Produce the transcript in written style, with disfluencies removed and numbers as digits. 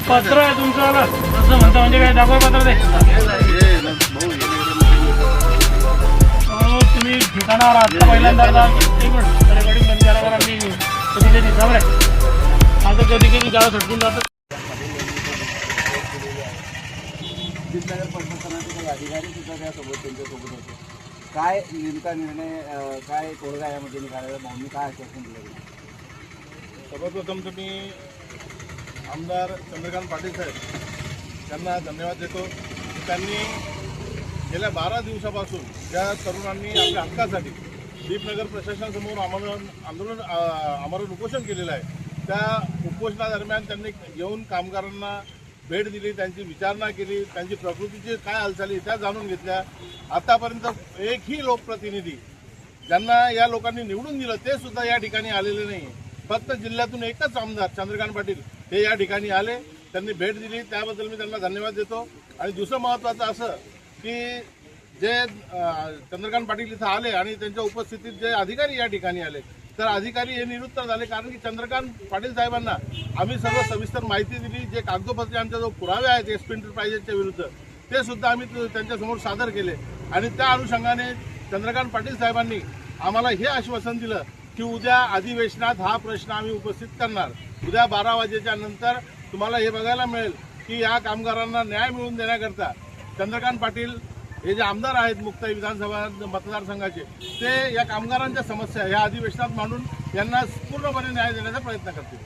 पत्र आहे तुमचं असं म्हणतं म्हणजे काय दाखवा पत्र ते तुम्ही ठिकाणावर आता पहिल्यांदा रेकॉर्डिंग बंद करा बरं मी कधी कधी खबर आहे आता कधी कधी गाव सटकून जातं अधिकारी सुद्धा त्यासोबत त्यांच्यासोबत होते काय नेमका निर्णय काय तोडगा यामध्ये निघालेला भाऊंनी काय आश्वासन दिलं सर्वप्रथम तुम्ही आमदार चंद्रकांत पाटील साहेब त्यांना धन्यवाद देतो त्यांनी गेल्या 12 दिवसापासून ज्या तरुणांनी आपल्या हक्कासाठी दीपनगर प्रशासनासमोर आमरण उपोषण केलेलं आहे त्या उपोषणादरम्यान त्यांनी येऊन कामगारांना भेट दिली त्यांची विचारणा केली त्यांची प्रकृतीची काय हालचाली त्या जाणून घेतल्या आतापर्यंत एकही लोकप्रतिनिधी ज्यांना या लोकांनी निवडून दिलं ते सुद्धा या ठिकाणी आलेले नाही फक्त जिल्ह्यातून एकच आमदार चंद्रकांत पाटील हे या ठिकाणी आले त्यांनी भेट दिली त्याबद्दल मी त्यांना धन्यवाद देतो आणि दुसरं महत्त्वाचं असं की जे चंद्रकांत पाटील इथं आले आणि त्यांच्या उपस्थितीत जे अधिकारी या ठिकाणी आले तर अधिकारी हे निरुत्तर झाले कारण की चंद्रकांत पाटील साहेबांना आम्ही सर्व सविस्तर माहिती दिली जे कागदोपत्री आमच्या जो पुरावे आहेत एसपी एंटरप्राइजेसच्या विरुद्ध ते सुद्धा आम्ही त्यांच्यासमोर सादर केले आणि त्या अनुषंगाने चंद्रकांत पाटील साहेबांनी आम्हाला हे आश्वासन दिलं की उद्या अधिवेशनात हा प्रश्न आम्ही उपस्थित करणार उद्या 12 वाजेच्या नंतर तुम्हाला हे बघायला मिळेल की या कामगारांना न्याय मिळवून देण्याकरता चंद्रकांत पाटील हे जे आमदार आहेत मुक्ताई विधानसभा मतदारसंघाचे ते या कामगारांच्या समस्या या अधिवेशनात मांडून यांना पूर्णपणे न्याय देण्याचा प्रयत्न करतील.